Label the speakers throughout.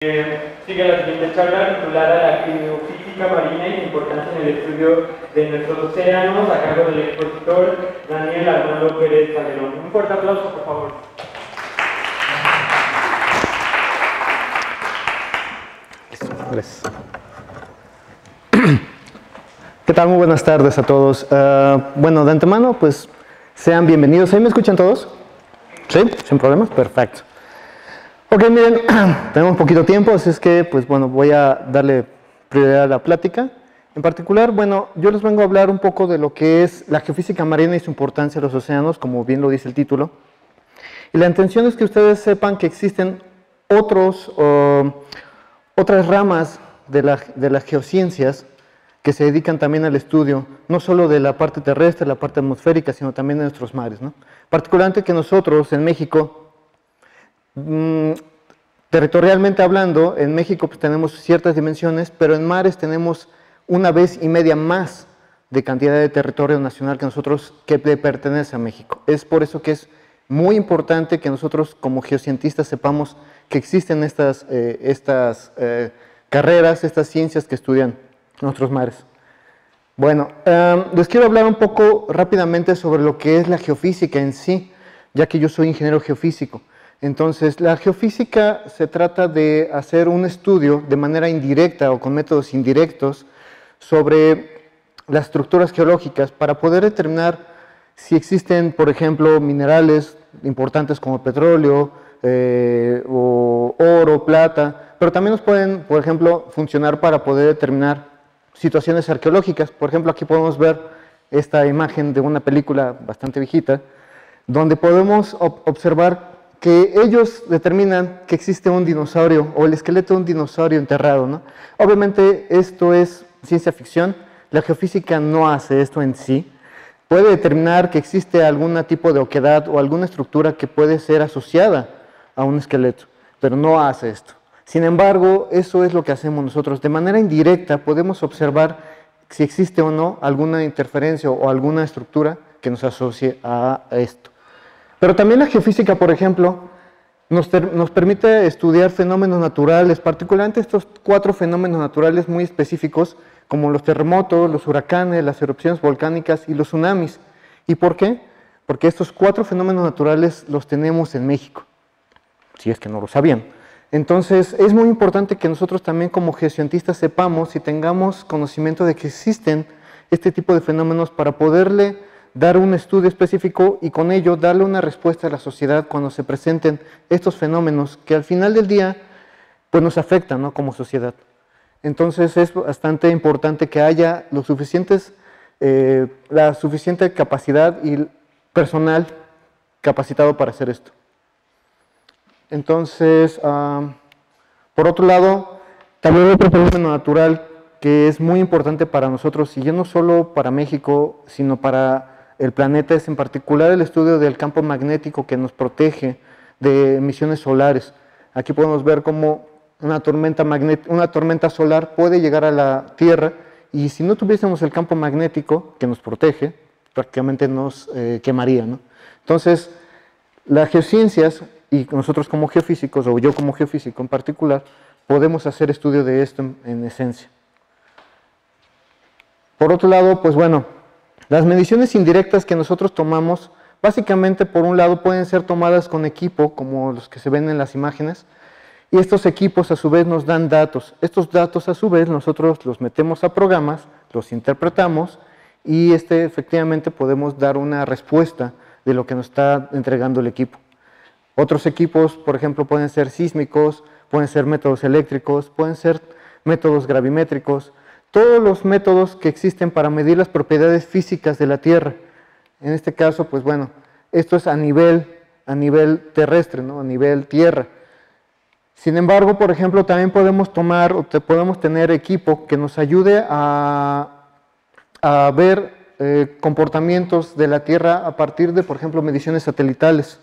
Speaker 1: Sigue la siguiente charla titulada La geofísica marina y su importancia en el estudio de nuestros océanos, a cargo del expositor Daniel Armando Pérez Calderón. Un fuerte aplauso, por favor.
Speaker 2: Gracias. ¿Qué tal? Muy buenas tardes a todos. Bueno, de antemano, pues sean bienvenidos. ¿Ahí me escuchan todos? ¿Sí? ¿Sin problemas? Perfecto. Ok, miren, tenemos poquito tiempo, así es que, pues bueno, voy a darle prioridad a la plática. En particular, bueno, yo les vengo a hablar un poco de lo que es la geofísica marina y su importancia en los océanos, como bien lo dice el título. Y la intención es que ustedes sepan que existen otras ramas de las geociencias que se dedican también al estudio, no solo de la parte terrestre, la parte atmosférica, sino también de nuestros mares, ¿no? Particularmente que nosotros en México, territorialmente hablando, en México pues, tenemos ciertas dimensiones, pero en mares tenemos 1,5 veces más de cantidad de territorio nacional que nosotros que le pertenece a México. Es por eso que es muy importante que nosotros como geocientistas sepamos que existen estas carreras, estas ciencias que estudian nuestros mares. Bueno, les quiero hablar un poco rápidamente sobre lo que es la geofísica en sí, ya que yo soy ingeniero geofísico. Entonces, la geofísica se trata de hacer un estudio de manera indirecta o con métodos indirectos sobre las estructuras geológicas para poder determinar si existen, por ejemplo, minerales importantes como petróleo, o oro, plata, pero también nos pueden, por ejemplo, funcionar para poder determinar situaciones arqueológicas. Por ejemplo, aquí podemos ver esta imagen de una película bastante viejita, donde podemos observar que ellos determinan que existe un dinosaurio o el esqueleto de un dinosaurio enterrado, ¿no? Obviamente esto es ciencia ficción, la geofísica no hace esto en sí, puede determinar que existe algún tipo de oquedad o alguna estructura que puede ser asociada a un esqueleto, pero no hace esto. Sin embargo, eso es lo que hacemos nosotros. De manera indirecta podemos observar si existe o no alguna interferencia o alguna estructura que nos asocie a esto. Pero también la geofísica, por ejemplo, nos permite estudiar fenómenos naturales, particularmente estos 4 fenómenos naturales muy específicos, como los terremotos, los huracanes, las erupciones volcánicas y los tsunamis. ¿Y por qué? Porque estos 4 fenómenos naturales los tenemos en México, si es que no lo sabían. Entonces, es muy importante que nosotros también como geocientistas sepamos y tengamos conocimiento de que existen este tipo de fenómenos para poderle dar un estudio específico y con ello darle una respuesta a la sociedad cuando se presenten estos fenómenos que al final del día pues nos afectan, ¿no? Como sociedad. Entonces es bastante importante que haya la suficiente capacidad y personal capacitado para hacer esto. Entonces, por otro lado, también otro fenómeno natural que es muy importante para nosotros, y ya no solo para México, sino para el planeta, es en particular el estudio del campo magnético que nos protege de emisiones solares. Aquí podemos ver cómo una tormenta solar puede llegar a la Tierra y si no tuviésemos el campo magnético que nos protege, prácticamente nos quemaría, ¿no? Entonces, las geociencias y nosotros como geofísicos, o yo como geofísico en particular, podemos hacer estudio de esto en esencia. Por otro lado, pues bueno, las mediciones indirectas que nosotros tomamos, básicamente por un lado pueden ser tomadas con equipo, como los que se ven en las imágenes, y estos equipos a su vez nos dan datos. Estos datos a su vez nosotros los metemos a programas, los interpretamos y efectivamente podemos dar una respuesta de lo que nos está entregando el equipo. Otros equipos, por ejemplo, pueden ser sísmicos, pueden ser métodos eléctricos, pueden ser métodos gravimétricos, todos los métodos que existen para medir las propiedades físicas de la Tierra. En este caso, pues bueno, esto es a nivel terrestre, ¿no? A nivel tierra. Sin embargo, por ejemplo, también podemos tener equipo que nos ayude a ver comportamientos de la Tierra a partir de, por ejemplo, mediciones satelitales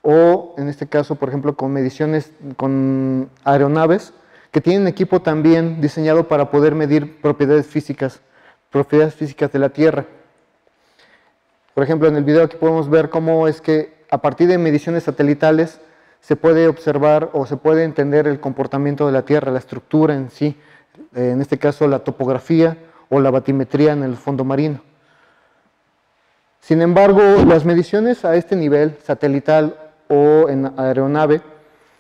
Speaker 2: o, en este caso, por ejemplo, con mediciones con aeronaves que tienen equipo también diseñado para poder medir propiedades físicas de la Tierra. Por ejemplo, en el video aquí podemos ver cómo es que a partir de mediciones satelitales se puede observar o se puede entender el comportamiento de la Tierra, la estructura en sí, en este caso la topografía o la batimetría en el fondo marino. Sin embargo, las mediciones a este nivel, satelital o en aeronave,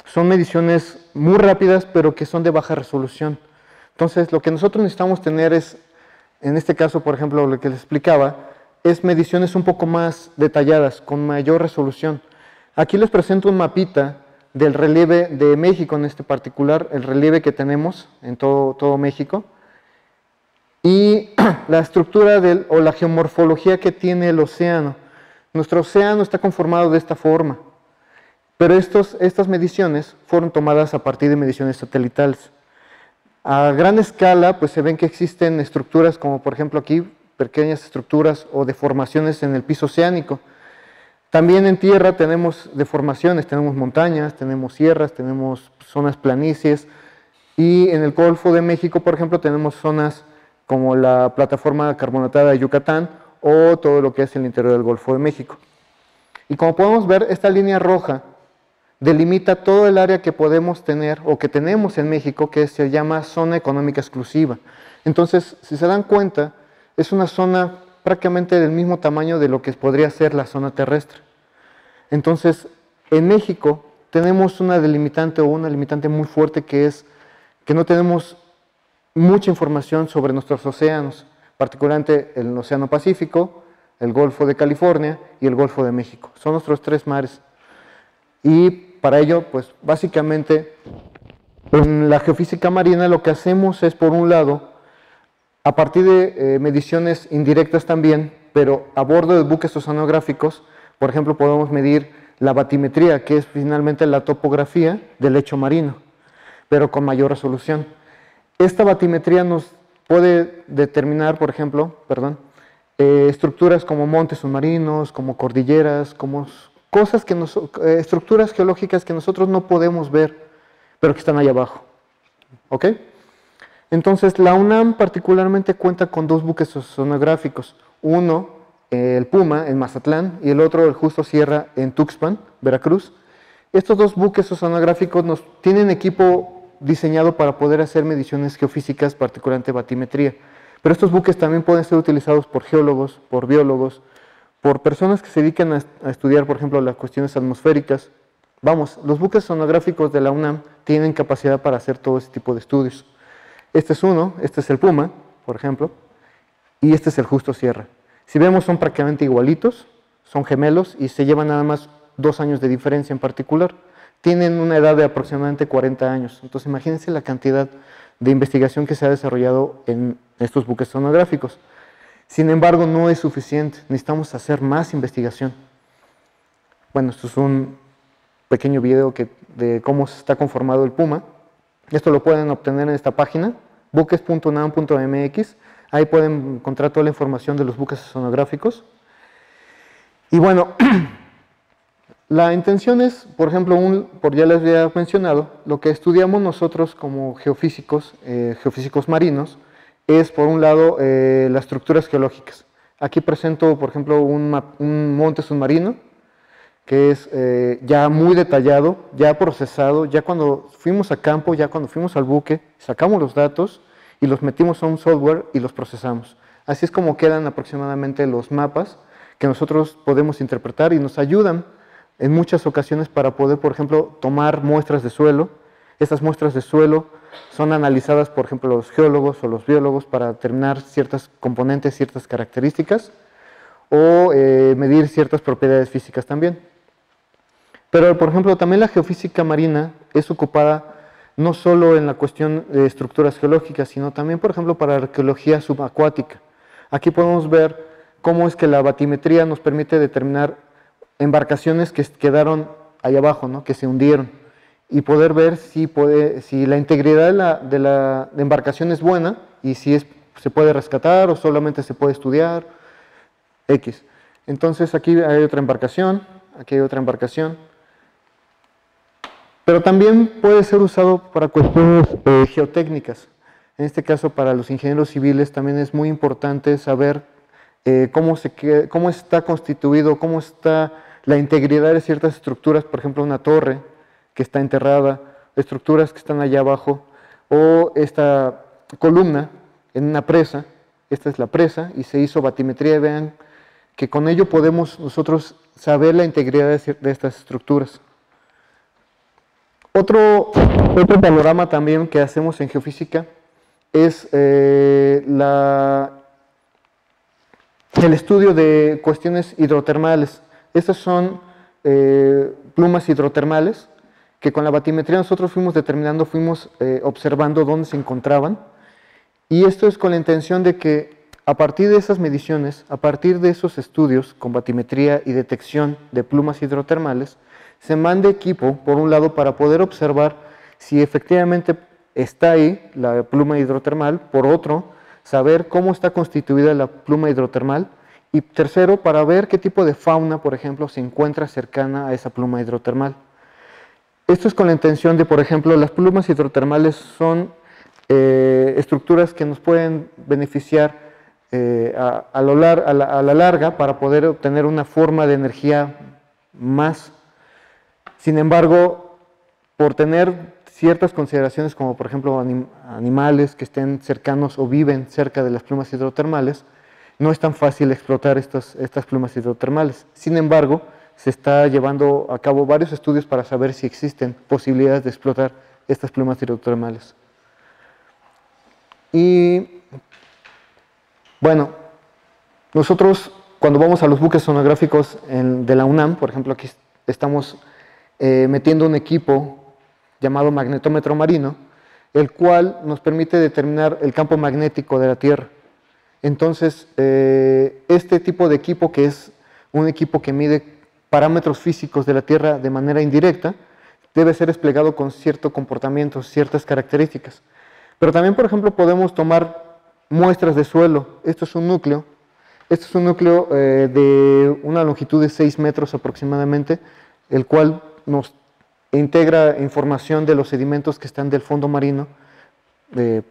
Speaker 2: son mediciones muy rápidas, pero que son de baja resolución. Entonces, lo que nosotros necesitamos tener es, en este caso, por ejemplo, lo que les explicaba, es mediciones un poco más detalladas, con mayor resolución. Aquí les presento un mapita del relieve de México, en este particular, el relieve que tenemos en todo México, y la estructura o la geomorfología que tiene el océano. Nuestro océano está conformado de esta forma, pero estas mediciones fueron tomadas a partir de mediciones satelitales. A gran escala, pues se ven que existen estructuras como por ejemplo aquí, pequeñas estructuras o deformaciones en el piso oceánico. También en tierra tenemos deformaciones, tenemos montañas, tenemos sierras, tenemos zonas planicies, y en el Golfo de México, por ejemplo, tenemos zonas como la plataforma carbonatada de Yucatán o todo lo que es el interior del Golfo de México. Y como podemos ver, esta línea roja delimita todo el área que podemos tener o que tenemos en México, que se llama zona económica exclusiva. Entonces, si se dan cuenta, es una zona prácticamente del mismo tamaño de lo que podría ser la zona terrestre. Entonces, en México tenemos una delimitante o una limitante muy fuerte, que es que no tenemos mucha información sobre nuestros océanos, particularmente el Océano Pacífico, el Golfo de California y el Golfo de México. Son nuestros tres mares. Y para ello, pues básicamente, en la geofísica marina lo que hacemos es, por un lado, a partir de mediciones indirectas también, pero a bordo de buques oceanográficos, por ejemplo, podemos medir la batimetría, que es finalmente la topografía del lecho marino, pero con mayor resolución. Esta batimetría nos puede determinar, por ejemplo, estructuras como montes submarinos, como cordilleras, como cosas estructuras geológicas que nosotros no podemos ver, pero que están ahí abajo. ¿Ok? Entonces, la UNAM particularmente cuenta con dos buques oceanográficos. Uno, el Puma, en Mazatlán, y el otro, el Justo Sierra, en Tuxpan, Veracruz. Estos dos buques oceanográficos tienen equipo diseñado para poder hacer mediciones geofísicas, particularmente batimetría. Pero estos buques también pueden ser utilizados por geólogos, por biólogos, por personas que se dedican a estudiar, por ejemplo, las cuestiones atmosféricas. Vamos, los buques sonográficos de la UNAM tienen capacidad para hacer todo ese tipo de estudios. Este es uno, este es el Puma, por ejemplo, y este es el Justo Sierra. Si vemos, son prácticamente igualitos, son gemelos y se llevan nada más 2 años de diferencia en particular. Tienen una edad de aproximadamente 40 años. Entonces, imagínense la cantidad de investigación que se ha desarrollado en estos buques sonográficos. Sin embargo, no es suficiente, necesitamos hacer más investigación. Bueno, esto es un pequeño video de cómo está conformado el Puma. Esto lo pueden obtener en esta página, buques.unam.mx. Ahí pueden encontrar toda la información de los buques sonográficos. Y bueno, la intención es, por ejemplo, ya les había mencionado, lo que estudiamos nosotros como geofísicos, geofísicos marinos, es, por un lado, las estructuras geológicas. Aquí presento, por ejemplo, un monte submarino, que es ya muy detallado, ya procesado, ya cuando fuimos a campo, ya cuando fuimos al buque, sacamos los datos y los metimos a un software y los procesamos. Así es como quedan aproximadamente los mapas que nosotros podemos interpretar y nos ayudan en muchas ocasiones para poder, por ejemplo, tomar muestras de suelo. Estas muestras de suelo son analizadas, por ejemplo, los geólogos o los biólogos para determinar ciertas componentes, ciertas características o medir ciertas propiedades físicas también. Pero, por ejemplo, también la geofísica marina es ocupada no solo en la cuestión de estructuras geológicas, sino también, por ejemplo, para la arqueología subacuática. Aquí podemos ver cómo es que la batimetría nos permite determinar embarcaciones que quedaron ahí abajo, ¿no? Que se hundieron, y poder ver si la integridad de la embarcación es buena y si se puede rescatar o solamente se puede estudiar, X. Entonces aquí hay otra embarcación, aquí hay otra embarcación. Pero también puede ser usado para cuestiones geotécnicas. En este caso, para los ingenieros civiles también es muy importante saber cómo está constituido, cómo está la integridad de ciertas estructuras, por ejemplo, una torre, que está enterrada, estructuras que están allá abajo, o esta columna en una presa. Esta es la presa y se hizo batimetría y vean que con ello podemos nosotros saber la integridad de estas estructuras. Otro panorama también que hacemos en geofísica es el estudio de cuestiones hidrotermales. Estas son plumas hidrotermales que con la batimetría nosotros fuimos determinando, fuimos observando dónde se encontraban. Y esto es con la intención de que a partir de esas mediciones, a partir de esos estudios con batimetría y detección de plumas hidrotermales, se mande equipo, por un lado, para poder observar si efectivamente está ahí la pluma hidrotermal, por otro, saber cómo está constituida la pluma hidrotermal, y tercero, para ver qué tipo de fauna, por ejemplo, se encuentra cercana a esa pluma hidrotermal. Esto es con la intención de, por ejemplo, las plumas hidrotermales son estructuras que nos pueden beneficiar a la larga para poder obtener una forma de energía más. Sin embargo, por tener ciertas consideraciones como por ejemplo animales que estén cercanos o viven cerca de las plumas hidrotermales, no es tan fácil explotar estas plumas hidrotermales. Sin embargo, se está llevando a cabo varios estudios para saber si existen posibilidades de explotar estas plumas hidrotermales. Y bueno, nosotros cuando vamos a los buques sonográficos de la UNAM, por ejemplo aquí estamos metiendo un equipo llamado magnetómetro marino, el cual nos permite determinar el campo magnético de la Tierra. Entonces, este tipo de equipo, que es un equipo que mide parámetros físicos de la Tierra de manera indirecta, debe ser desplegado con cierto comportamiento, ciertas características. Pero también, por ejemplo, podemos tomar muestras de suelo. Esto es un núcleo. Este es un núcleo de una longitud de 6 metros aproximadamente, el cual nos integra información de los sedimentos que están del fondo marino, de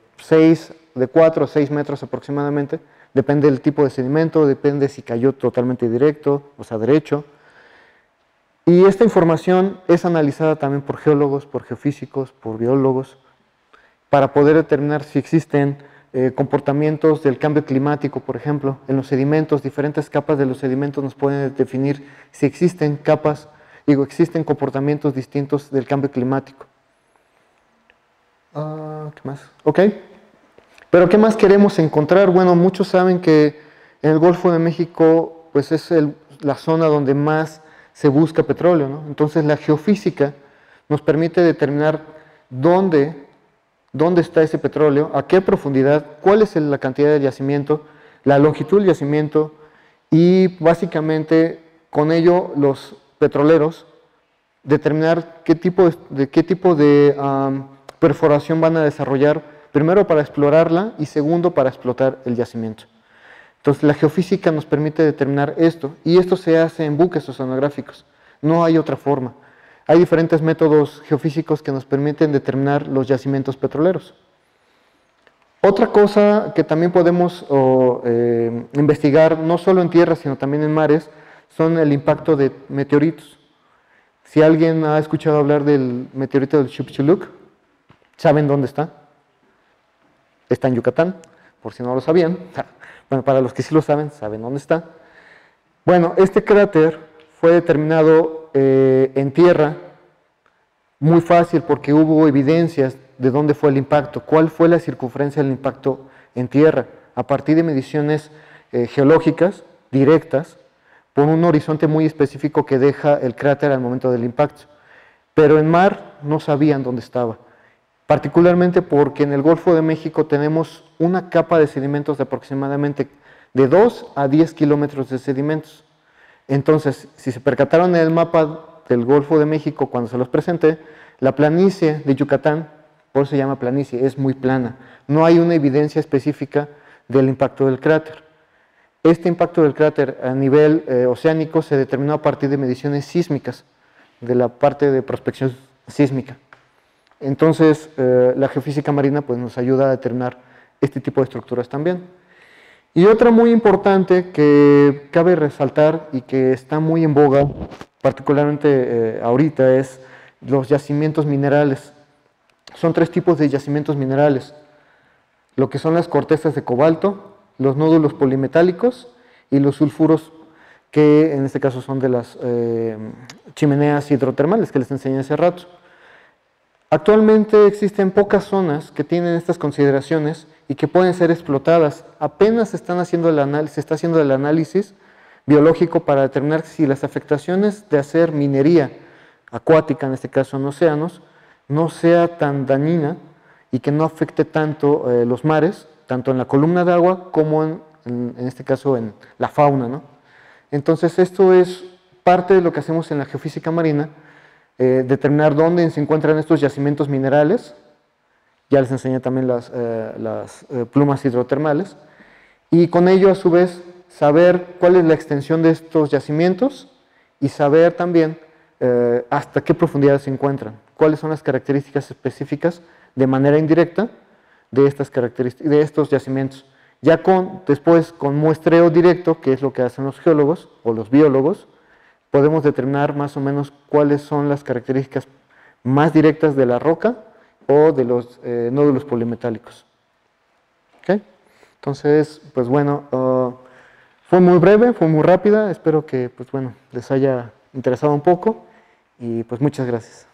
Speaker 2: 4 a 6 metros aproximadamente. Depende del tipo de sedimento, depende si cayó totalmente directo, o sea, derecho. Y esta información es analizada también por geólogos, por geofísicos, por biólogos, para poder determinar si existen comportamientos del cambio climático, por ejemplo, en los sedimentos. Diferentes capas de los sedimentos nos pueden definir si existen existen comportamientos distintos del cambio climático. ¿Qué más? Ok. Pero ¿qué más queremos encontrar? Bueno, muchos saben que en el Golfo de México pues es la zona donde más se busca petróleo, ¿no? Entonces la geofísica nos permite determinar dónde está ese petróleo, a qué profundidad, cuál es la cantidad de yacimiento, la longitud del yacimiento, y básicamente con ello los petroleros determinar qué tipo de perforación van a desarrollar, primero para explorarla y segundo para explotar el yacimiento. Entonces la geofísica nos permite determinar esto, y esto se hace en buques oceanográficos, no hay otra forma. Hay diferentes métodos geofísicos que nos permiten determinar los yacimientos petroleros. Otra cosa que también podemos investigar, no solo en tierra, sino también en mares, son el impacto de meteoritos. Si alguien ha escuchado hablar del meteorito del Chicxulub, ¿saben dónde está? Está en Yucatán, por si no lo sabían. Bueno, para los que sí lo saben dónde está. Bueno, este cráter fue determinado en tierra muy fácil porque hubo evidencias de dónde fue el impacto, cuál fue la circunferencia del impacto en tierra, a partir de mediciones geológicas directas por un horizonte muy específico que deja el cráter al momento del impacto. Pero en mar no sabían dónde estaba, particularmente porque en el Golfo de México tenemos una capa de sedimentos de aproximadamente de 2 a 10 kilómetros de sedimentos. Entonces, si se percataron en el mapa del Golfo de México cuando se los presenté, la planicie de Yucatán, por eso se llama planicie, es muy plana. No hay una evidencia específica del impacto del cráter. Este impacto del cráter a nivel oceánico se determinó a partir de mediciones sísmicas, de la parte de prospección sísmica. Entonces, la geofísica marina pues, nos ayuda a determinar este tipo de estructuras también. Y otra muy importante que cabe resaltar y que está muy en boga, particularmente ahorita, es los yacimientos minerales. Son 3 tipos de yacimientos minerales: lo que son las cortezas de cobalto, los nódulos polimetálicos y los sulfuros, que en este caso son de las chimeneas hidrotermales que les enseñé hace rato. Actualmente existen pocas zonas que tienen estas consideraciones y que pueden ser explotadas. Apenas se está haciendo el análisis biológico para determinar si las afectaciones de hacer minería acuática, en este caso en océanos, no sea tan dañina y que no afecte tanto los mares, tanto en la columna de agua como en este caso en la fauna, ¿no? Entonces esto es parte de lo que hacemos en la geofísica marina, determinar dónde se encuentran estos yacimientos minerales. Ya les enseñé también las plumas hidrotermales, y con ello a su vez saber cuál es la extensión de estos yacimientos y saber también hasta qué profundidad se encuentran, cuáles son las características específicas de manera indirecta de estos yacimientos. Ya después con muestreo directo, que es lo que hacen los geólogos o los biólogos, podemos determinar más o menos cuáles son las características más directas de la roca o de los nódulos polimetálicos. ¿Okay? Entonces, pues bueno, fue muy breve, fue muy rápida, espero que pues bueno, les haya interesado un poco y pues muchas gracias.